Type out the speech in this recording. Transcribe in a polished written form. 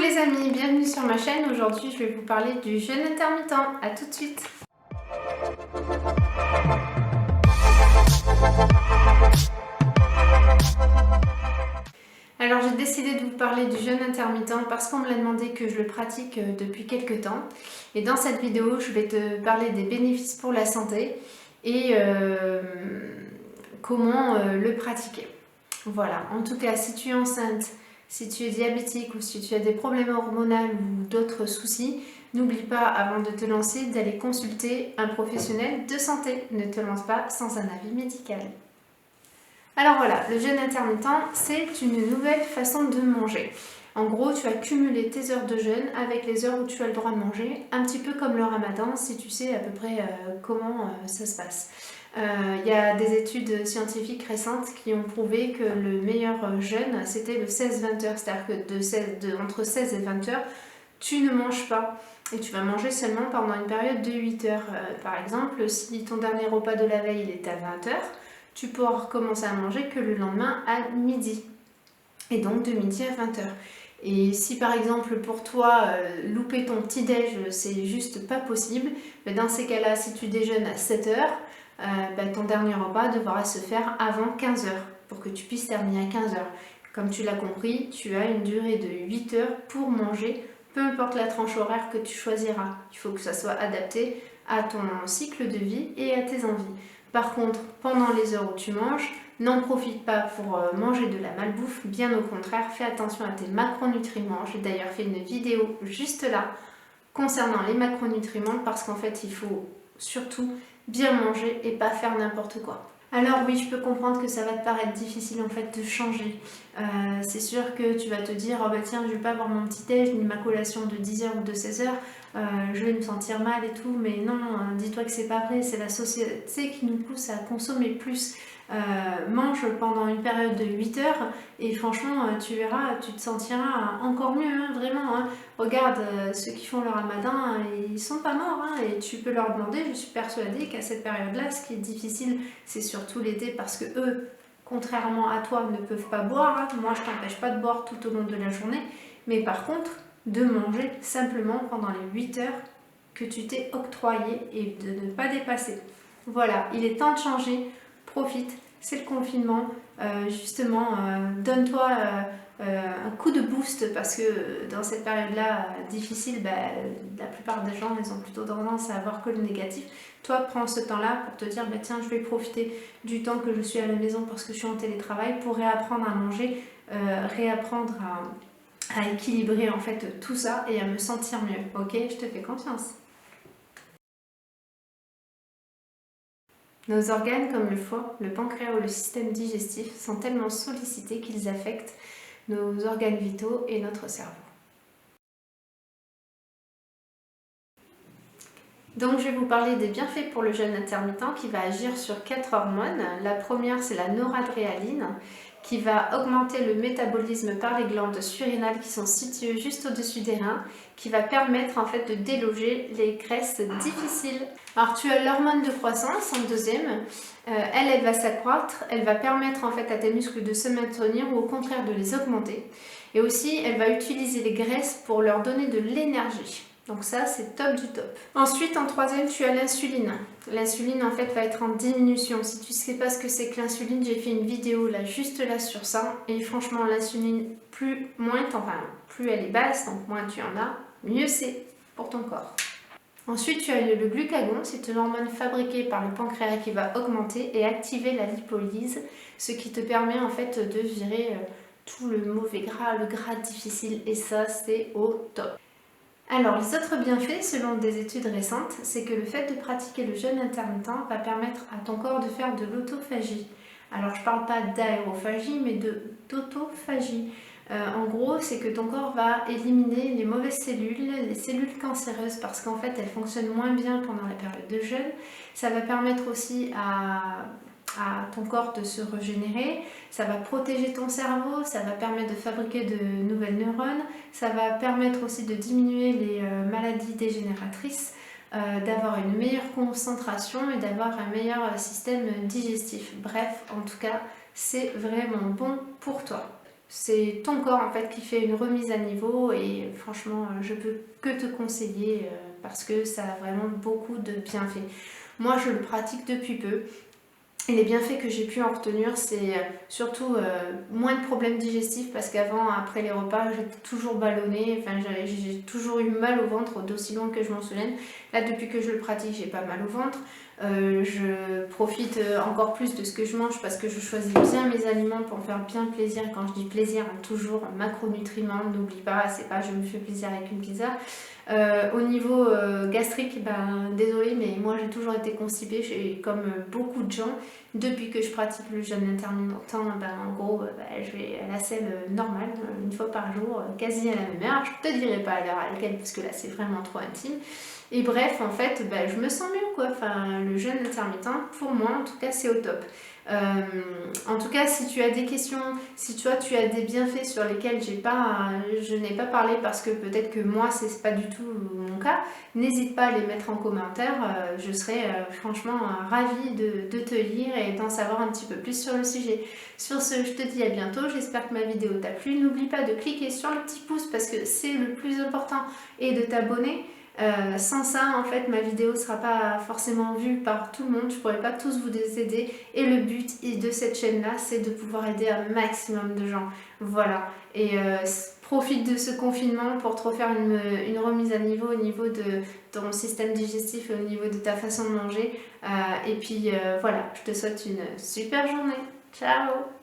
les amis, bienvenue sur ma chaîne. Aujourd'hui je vais vous parler du jeûne intermittent. A tout de suite. Alors j'ai décidé de vous parler du jeûne intermittent parce qu'on me l'a demandé, que je le pratique depuis quelques temps. Et dans cette vidéo je vais te parler des bénéfices pour la santé et comment le pratiquer. Voilà, en tout cas si tu es enceinte, si tu es diabétique ou si tu as des problèmes hormonaux ou d'autres soucis, n'oublie pas avant de te lancer d'aller consulter un professionnel de santé. Ne te lance pas sans un avis médical. Alors voilà, le jeûne intermittent, c'est une nouvelle façon de manger. En gros, tu vas cumuler tes heures de jeûne avec les heures où tu as le droit de manger, un petit peu comme le ramadan, si tu sais à peu près comment ça se passe. Il y a des études scientifiques récentes qui ont prouvé que le meilleur jeûne, c'était le 16-20 heures, c'est-à-dire que entre 16 et 20 heures, tu ne manges pas. Et tu vas manger seulement pendant une période de 8 heures. Par exemple, si ton dernier repas de la veille il est à 20 heures, tu pourras recommencer à manger que le lendemain à midi. Et donc de midi à 20 heures. Et si par exemple pour toi, louper ton petit-déj, c'est juste pas possible, dans ces cas-là, si tu déjeunes à 7 heures, ton dernier repas devra se faire avant 15 heures pour que tu puisses terminer à 15 heures. Comme tu l'as compris, tu as une durée de 8 heures pour manger, peu importe la tranche horaire que tu choisiras. Il faut que ça soit adapté à ton cycle de vie et à tes envies. Par contre, pendant les heures où tu manges, n'en profite pas pour manger de la malbouffe, bien au contraire, fais attention à tes macronutriments. J'ai d'ailleurs fait une vidéo juste là concernant les macronutriments parce qu'en fait, il faut surtout bien manger et pas faire n'importe quoi. Alors oui, je peux comprendre que ça va te paraître difficile en fait de changer. C'est sûr que tu vas te dire, oh bah tiens, je vais pas avoir mon petit déj ni ma collation de 10h ou de 16h, je vais me sentir mal et tout, mais non, dis-toi que c'est pas vrai, c'est la société qui nous pousse à consommer plus. Mange pendant une période de 8 heures et franchement tu verras, tu te sentiras encore mieux, hein, vraiment. Hein. Regarde ceux qui font le ramadan, ils sont pas morts hein, et tu peux leur demander. Je suis persuadée qu'à cette période-là, ce qui est difficile, c'est surtout l'été parce que eux, contrairement à toi, ne peuvent pas boire. Hein. Moi, je t'empêche pas de boire tout au long de la journée, mais par contre, de manger simplement pendant les 8 heures que tu t'es octroyé et de ne pas dépasser. Voilà, il est temps de changer. Profite, c'est le confinement, justement, donne-toi un coup de boost parce que dans cette période-là difficile, la plupart des gens ils ont plutôt tendance à avoir que le négatif. Toi, prends ce temps-là pour te dire, tiens, je vais profiter du temps que je suis à la maison parce que je suis en télétravail pour réapprendre à manger, réapprendre à équilibrer en fait tout ça et à me sentir mieux. Ok, je te fais confiance. Nos organes comme le foie, le pancréas ou le système digestif sont tellement sollicités qu'ils affectent nos organes vitaux et notre cerveau. Donc je vais vous parler des bienfaits pour le jeûne intermittent qui va agir sur 4 hormones. La première c'est la noradrénaline qui va augmenter le métabolisme par les glandes surrénales qui sont situées juste au-dessus des reins, qui va permettre en fait de déloger les graisses difficiles. Alors tu as l'hormone de croissance en deuxième, elle va s'accroître, elle va permettre en fait à tes muscles de se maintenir ou au contraire de les augmenter. Et aussi elle va utiliser les graisses pour leur donner de l'énergie. Donc ça, c'est top du top. Ensuite, en troisième, tu as l'insuline. L'insuline, en fait, va être en diminution. Si tu ne sais pas ce que c'est que l'insuline, j'ai fait une vidéo là, juste là sur ça. Et franchement, l'insuline, plus elle est basse, donc moins tu en as, mieux c'est pour ton corps. Ensuite, tu as le glucagon, c'est une hormone fabriquée par le pancréas qui va augmenter et activer la lipolyse, ce qui te permet en fait de virer tout le mauvais gras, le gras difficile. Et ça, c'est au top. Alors, les autres bienfaits, selon des études récentes, c'est que le fait de pratiquer le jeûne intermittent va permettre à ton corps de faire de l'autophagie. Alors, je ne parle pas d'aérophagie, mais d'autophagie. En gros, c'est que ton corps va éliminer les mauvaises cellules, les cellules cancéreuses, parce qu'en fait, elles fonctionnent moins bien pendant la période de jeûne. Ça va permettre aussi à ton corps de se régénérer, ça va protéger ton cerveau, ça va permettre de fabriquer de nouvelles neurones, ça va permettre aussi de diminuer les maladies dégénératrices, d'avoir une meilleure concentration et d'avoir un meilleur système digestif. Bref, en tout cas, c'est vraiment bon pour toi. c'est ton corps en fait qui fait une remise à niveau et franchement je peux que te conseiller parce que ça a vraiment beaucoup de bienfaits. Moi je le pratique depuis peu. Et les bienfaits que j'ai pu en retenir, c'est surtout moins de problèmes digestifs parce qu'avant, après les repas, j'étais toujours ballonnée, enfin j'ai toujours eu mal au ventre d'aussi loin que je m'en souvienne. Là, depuis que je le pratique, j'ai pas mal au ventre. Je profite encore plus de ce que je mange parce que je choisis bien mes aliments pour me faire bien plaisir. Quand je dis plaisir, toujours macronutriments, n'oublie pas, c'est pas je me fais plaisir avec une pizza. Au niveau gastrique, ben désolée, mais moi j'ai toujours été constipée, comme beaucoup de gens. Depuis que je pratique le jeûne intermittent, ben, en gros, ben, je vais à la selle normale, une fois par jour, quasi à la même heure. Je te dirai pas à l'heure à laquelle, parce que là c'est vraiment trop intime. Et bref, en fait, ben, je me sens mieux, quoi. Enfin, le jeûne intermittent, pour moi, en tout cas, c'est au top. En tout cas, si tu as des questions, si toi tu as des bienfaits sur lesquels je n'ai pas parlé parce que peut-être que moi c'est pas du tout mon cas, n'hésite pas à les mettre en commentaire. Je serais franchement ravie de te lire et d'en savoir un petit peu plus sur le sujet. Sur ce, je te dis à bientôt. J'espère que ma vidéo t'a plu. N'oublie pas de cliquer sur le petit pouce parce que c'est le plus important et de t'abonner. Sans ça, en fait, ma vidéo ne sera pas forcément vue par tout le monde. Je ne pourrai pas tous vous aider. Et le but de cette chaîne-là, c'est de pouvoir aider un maximum de gens. Voilà. Et profite de ce confinement pour te refaire une remise à niveau au niveau de ton système digestif, au niveau de ta façon de manger. Et puis voilà, je te souhaite une super journée. Ciao!